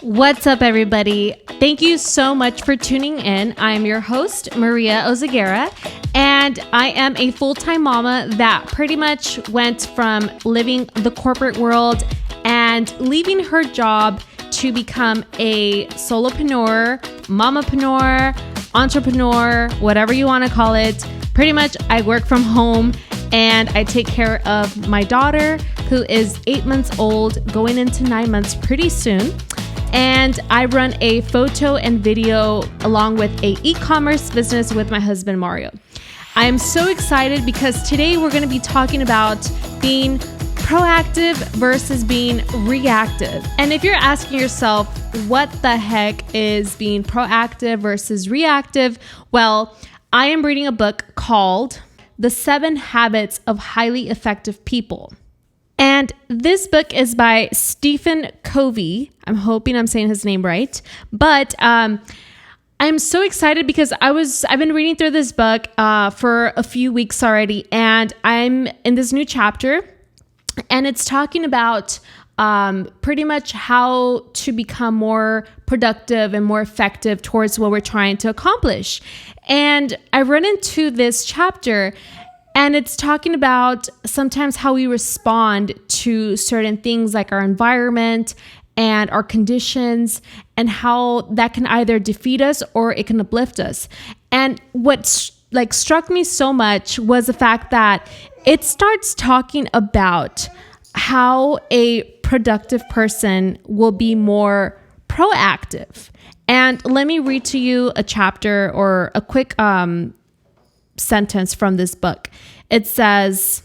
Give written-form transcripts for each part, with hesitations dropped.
What's up, everybody? Thank you so much for tuning in. I'm your host, Maria Ozaguera, and I am a full-time mama that pretty much went from living the corporate world and leaving her job to become a solopreneur, mamapreneur, entrepreneur, whatever you want to call it. Pretty much, I work from home and I take care of my daughter, who is 8 months old, going into 9 months pretty soon. And I run a photo and video along with a e-commerce business with my husband, Mario. I'm so excited because today we're going to be talking about being proactive versus being reactive. And if you're asking yourself, what the heck is being proactive versus reactive? Well, I am reading a book called The 7 Habits of Highly Effective People. And this book is by Stephen Covey. I'm hoping I'm saying his name right. But I'm so excited because I've been reading through this book for a few weeks already. And I'm in this new chapter. And it's talking about pretty much how to become more productive and more effective towards what we're trying to accomplish. And I run into this chapter and it's talking about sometimes how we respond to certain things like our environment and our conditions and how that can either defeat us or it can uplift us. And what struck me so much was the fact that it starts talking about how a productive person will be more proactive. And let me read to you a chapter or a quick sentence from this book. It says,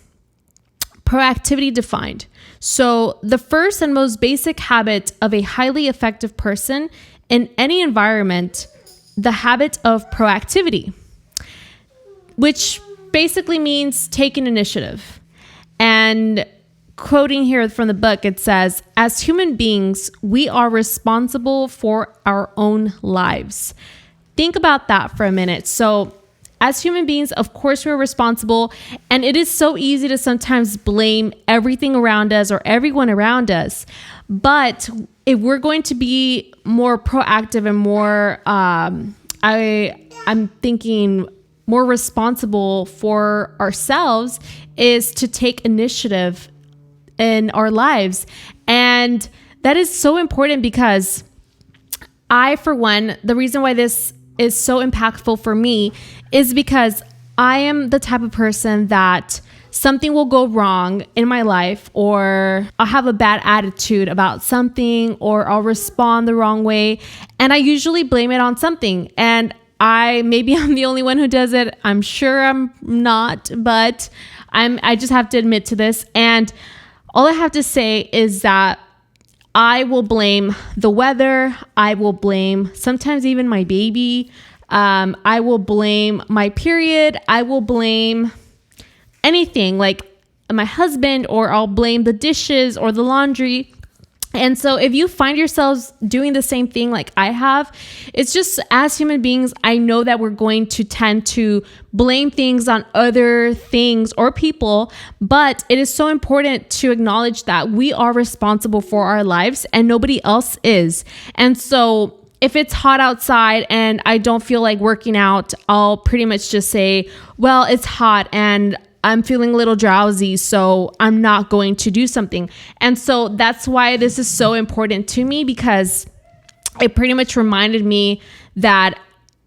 proactivity defined. So the first and most basic habit of a highly effective person in any environment, the habit of proactivity, which basically means taking initiative. And quoting here from the book, it says, as human beings, we are responsible for our own lives. Think about that for a minute. So as human beings, of course, we're responsible. And it is so easy to sometimes blame everything around us or everyone around us. But if we're going to be more proactive and more, I'm thinking more responsible for ourselves, is to take initiative in our lives. And that is so important because I, for one, the reason why this is so impactful for me is because I am the type of person that something will go wrong in my life, or I'll have a bad attitude about something, or I'll respond the wrong way. And I usually blame it on something. And maybe I'm the only one who does it. I'm sure I'm not, but I just have to admit to this. And all I have to say is that I will blame the weather. I will blame sometimes even my baby. I will blame my period. I will blame anything like my husband, or I'll blame the dishes or the laundry. And so if you find yourselves doing the same thing like I have, it's just, as human beings, I know that we're going to tend to blame things on other things or people, but it is so important to acknowledge that we are responsible for our lives and nobody else is. And so if it's hot outside and I don't feel like working out, I'll pretty much just say, well, it's hot and I'm feeling a little drowsy, so I'm not going to do something. And so that's why this is so important to me, because it pretty much reminded me that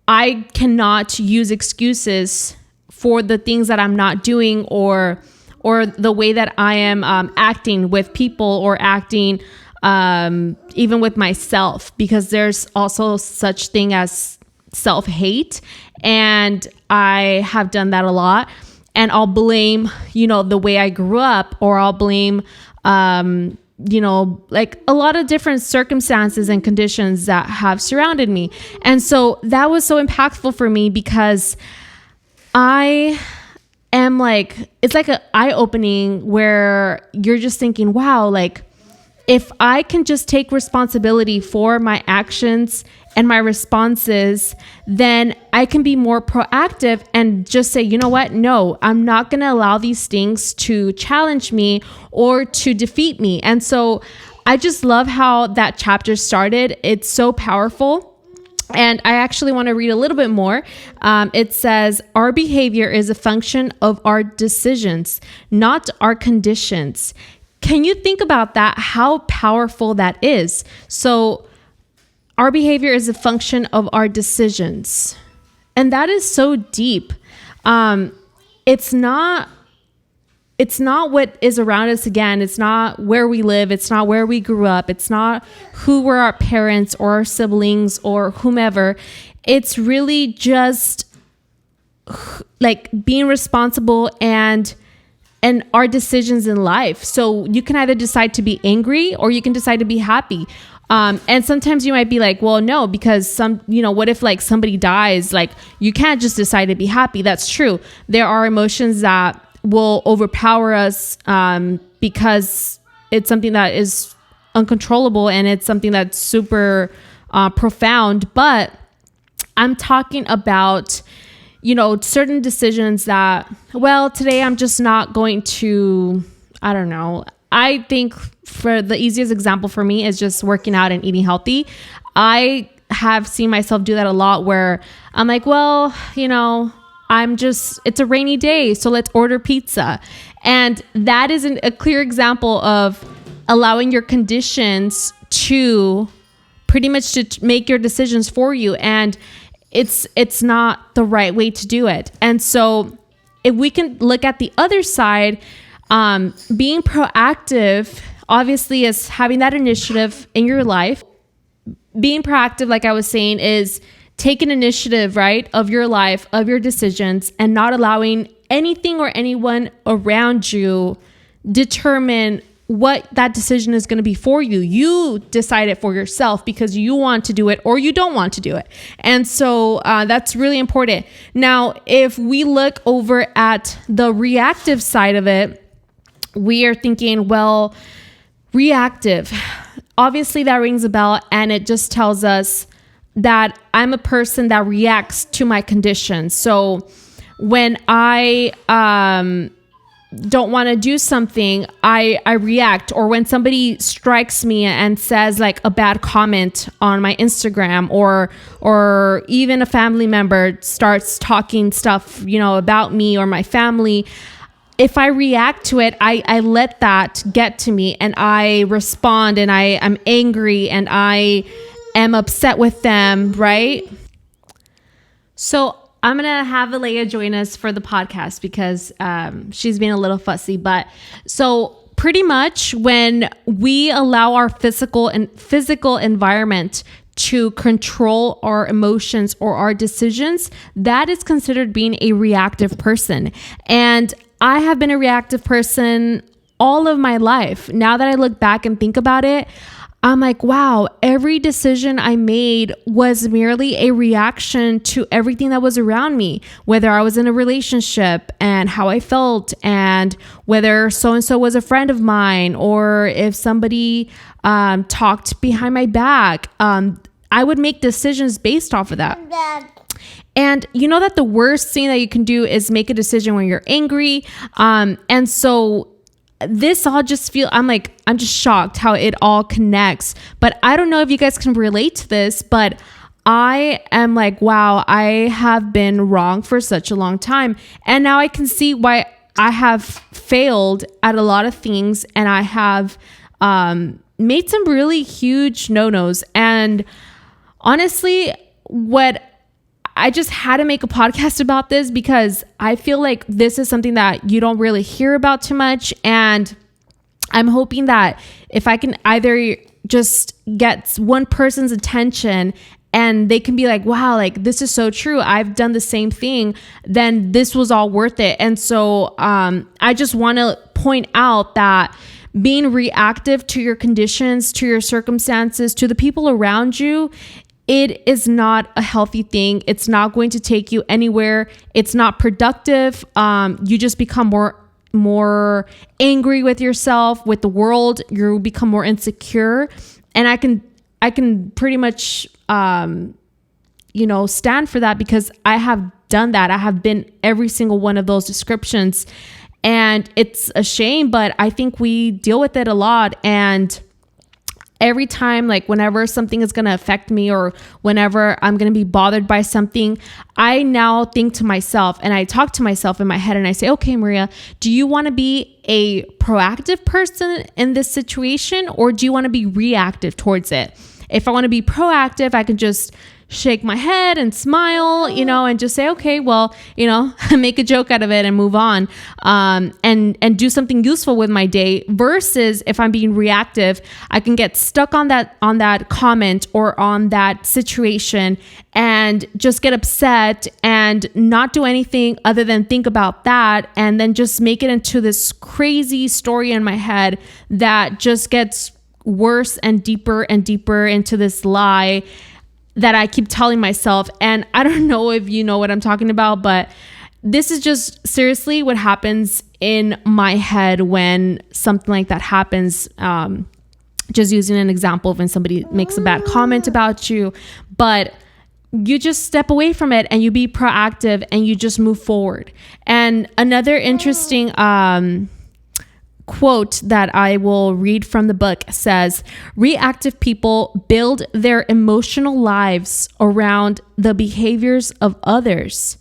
I cannot use excuses for the things that I'm not doing, or the way that I am acting with people, or acting even with myself, because there's also such thing as self-hate. And I have done that a lot. And I'll blame, the way I grew up, or I'll blame, like a lot of different circumstances and conditions that have surrounded me. And so that was so impactful for me, because I am it's like an eye-opening where you're just thinking, wow, like if I can just take responsibility for my actions and my responses, then I can be more proactive and just say, you know what? No, I'm not going to allow these things to challenge me or to defeat me. And so I just love how that chapter started. It's so powerful. And I actually want to read a little bit more. It says, our behavior is a function of our decisions, not our conditions. Can you think about that? How powerful that is. So our behavior is a function of our decisions. And that is so deep. It's not what is around us again. It's not where we live. It's not where we grew up. It's not who were our parents or our siblings or whomever. It's really just like being responsible and our decisions in life. So you can either decide to be angry or you can decide to be happy. And sometimes you might be like, well, no, because what if like somebody dies? Like you can't just decide to be happy. That's true. There are emotions that will overpower us because it's something that is uncontrollable and it's something that's super profound. But I'm talking about, certain decisions that, well, today I'm just not going to, I don't know. I think for the easiest example for me is just working out and eating healthy. I have seen myself do that a lot where I'm like, well, it's a rainy day, so let's order pizza. And that is a clear example of allowing your conditions to pretty much to make your decisions for you. And it's not the right way to do it. And so if we can look at the other side, being proactive obviously is having that initiative in your life. Being proactive, like I was saying, is take an initiative, right, of your life, of your decisions, and not allowing anything or anyone around you determine what that decision is going to be for you. You decide it for yourself because you want to do it or you don't want to do it. And so that's really important. Now, if we look over at the reactive side of it, we are thinking, well, reactive, obviously that rings a bell, and it just tells us that I'm a person that reacts to my conditions. So when I don't want to do something, I react. Or when somebody strikes me and says like a bad comment on my Instagram, or even a family member starts talking stuff, about me or my family, if I react to it, I let that get to me and I respond and I'm angry and I am upset with them, right? So I'm going to have Alea join us for the podcast because she's being a little fussy. But so pretty much when we allow our physical environment to control our emotions or our decisions, that is considered being a reactive person. And I have been a reactive person all of my life. Now that I look back and think about it, I'm like, wow, every decision I made was merely a reaction to everything that was around me, whether I was in a relationship and how I felt, and whether so-and-so was a friend of mine, or if somebody talked behind my back. I would make decisions based off of that. And you know that the worst thing that you can do is make a decision when you're angry. And so this all just I'm just shocked how it all connects. But I don't know if you guys can relate to this, but I am like, wow, I have been wrong for such a long time. And now I can see why I have failed at a lot of things. And I have made some really huge no-nos. And honestly, I just had to make a podcast about this because I feel like this is something that you don't really hear about too much. And I'm hoping that if I can either just get one person's attention and they can be like, wow, like this is so true, I've done the same thing, then this was all worth it. And so I just want to point out that being reactive to your conditions, to your circumstances, to the people around you, it is not a healthy thing. It's not going to take you anywhere. It's not productive. You just become more angry with yourself, with the world. You become more insecure. And I can pretty much, stand for that because I have done that. I have been every single one of those descriptions, and it's a shame, but I think we deal with it a lot. And every time, like whenever something is going to affect me or whenever I'm going to be bothered by something, I now think to myself and I talk to myself in my head and I say, okay, Maria, do you want to be a proactive person in this situation, or do you want to be reactive towards it? If I want to be proactive, I can just shake my head and smile, and just say, okay, well, make a joke out of it and move on, and do something useful with my day. Versus if I'm being reactive, I can get stuck on that comment or on that situation and just get upset and not do anything other than think about that, and then just make it into this crazy story in my head that just gets worse and deeper into this lie that I keep telling myself. And I don't know if you know what I'm talking about, but this is just seriously what happens in my head when something like that happens. Just using an example of when somebody makes a bad comment about you, but you just step away from it and you be proactive and you just move forward. And another interesting quote that I will read from the book says, reactive people build their emotional lives around the behaviors of others,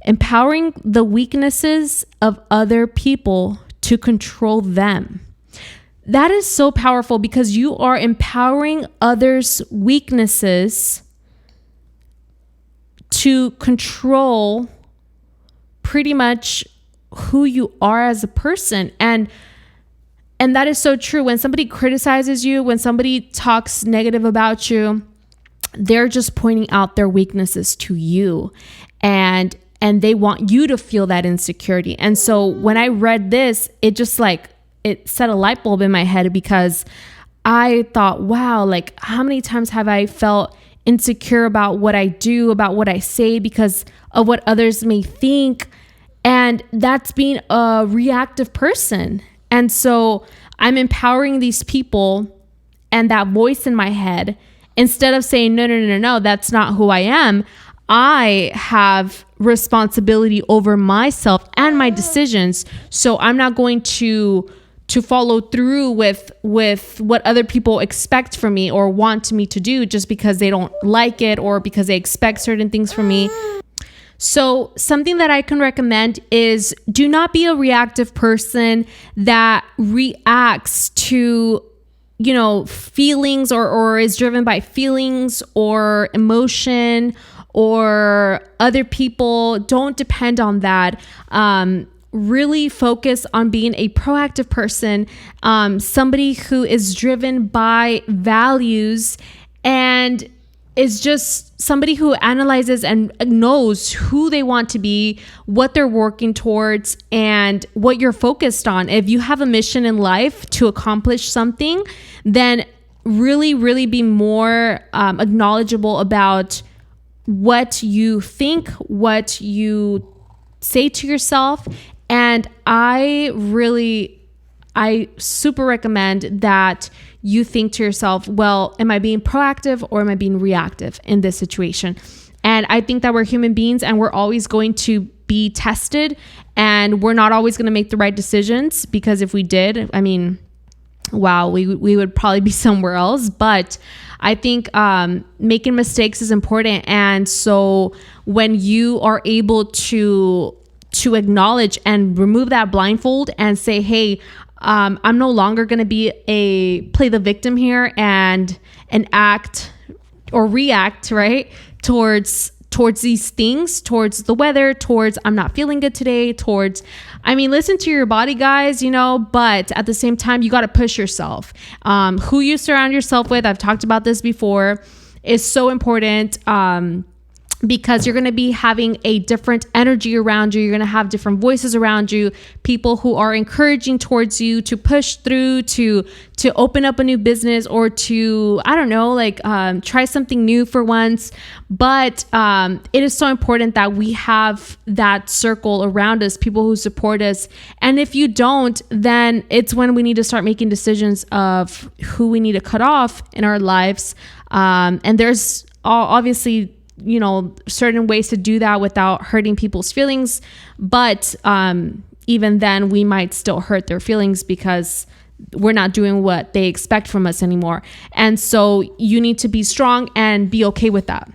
empowering the weaknesses of other people to control them. That is so powerful because you are empowering others' weaknesses to control pretty much who you are as a person. And that is so true. When somebody criticizes you, when somebody talks negative about you, they're just pointing out their weaknesses to you, and they want you to feel that insecurity. And so when I read this, it just it set a light bulb in my head, because I thought, wow, like how many times have I felt insecure about what I do, about what I say, because of what others may think. And that's being a reactive person. And so I'm empowering these people and that voice in my head, instead of saying, no, that's not who I am. I have responsibility over myself and my decisions. So I'm not going to follow through with what other people expect from me or want me to do just because they don't like it or because they expect certain things from me. So something that I can recommend is, do not be a reactive person that reacts to, feelings or is driven by feelings or emotion or other people. Don't depend on that. Really focus on being a proactive person, somebody who is driven by values and is just somebody who analyzes and knows who they want to be, what they're working towards, and what you're focused on. If you have a mission in life to accomplish something, then really, really be more knowledgeable about what you think, what you say to yourself. And I super recommend that you think to yourself, well, am I being proactive or am I being reactive in this situation? And I think that we're human beings and we're always going to be tested, and we're not always going to make the right decisions, because if we did, wow, we would probably be somewhere else. But I think making mistakes is important. And so when you are able to acknowledge and remove that blindfold and say, hey, I'm no longer going to play the victim here and act or react, right, towards these things, towards the weather, towards I'm not feeling good today, listen to your body, guys, but at the same time, you got to push yourself. Who you surround yourself with, I've talked about this before, is so important. Because you're going to be having a different energy around you. You're going to have different voices around you, people who are encouraging towards you to push through, to open up a new business, or to, try something new for once. But it is so important that we have that circle around us, people who support us. And if you don't, then it's when we need to start making decisions of who we need to cut off in our lives. And there's obviously certain ways to do that without hurting people's feelings. But even then, we might still hurt their feelings because we're not doing what they expect from us anymore. And so you need to be strong and be okay with that.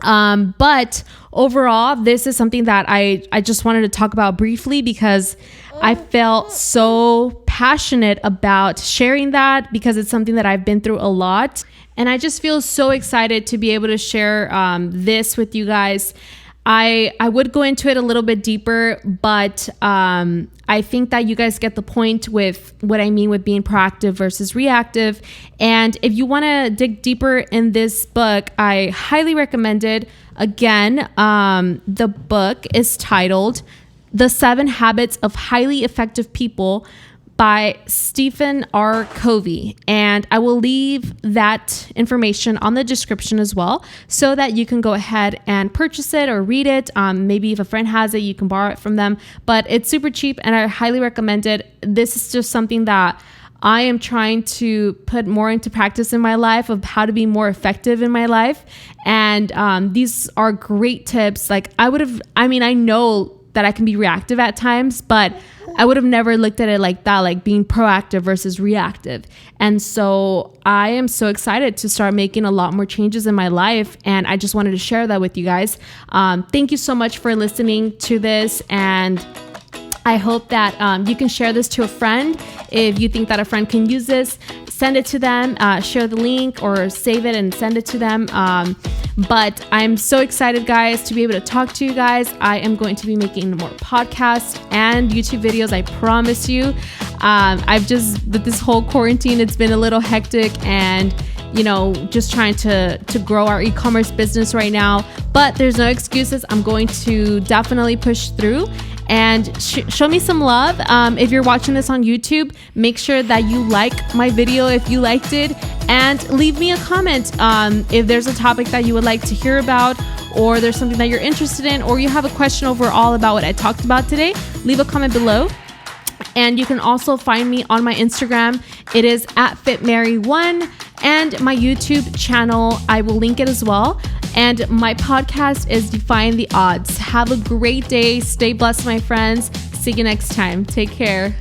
But overall, this is something that I just wanted to talk about briefly because I felt so passionate about sharing that, because it's something that I've been through a lot. And I just feel so excited to be able to share this with you guys. I would go into it a little bit deeper, but I think that you guys get the point with what I mean with being proactive versus reactive. And if you want to dig deeper in this book, I highly recommend it. Again, the book is titled The 7 Habits of Highly Effective People by Stephen R. Covey. And I will leave that information on the description as well, so that you can go ahead and purchase it or read it. Maybe if a friend has it, you can borrow it from them. But it's super cheap and I highly recommend it. This is just something that I am trying to put more into practice in my life, of how to be more effective in my life. And these are great tips. Like I know that I can be reactive at times, but I would have never looked at it like that, like being proactive versus reactive. And so I am so excited to start making a lot more changes in my life. And I just wanted to share that with you guys. Thank you so much for listening to this. And I hope that you can share this to a friend. If you think that a friend can use this, send it to them, share the link or save it and send it to them. But I'm so excited, guys, to be able to talk to you guys. I am going to be making more podcasts and YouTube videos, I promise you. With this whole quarantine, it's been a little hectic and, just trying to grow our e-commerce business right now. But there's no excuses. I'm going to definitely push through. And show me some love. If you're watching this on YouTube, make sure that you like my video if you liked it, and leave me a comment if there's a topic that you would like to hear about, or there's something that you're interested in, or you have a question overall about what I talked about today. Leave a comment below. And you can also find me on my Instagram. It is @FitMary1, and my YouTube channel, I will link it as well. And my podcast is Defying the Odds. Have a great day. Stay blessed, my friends. See you next time. Take care.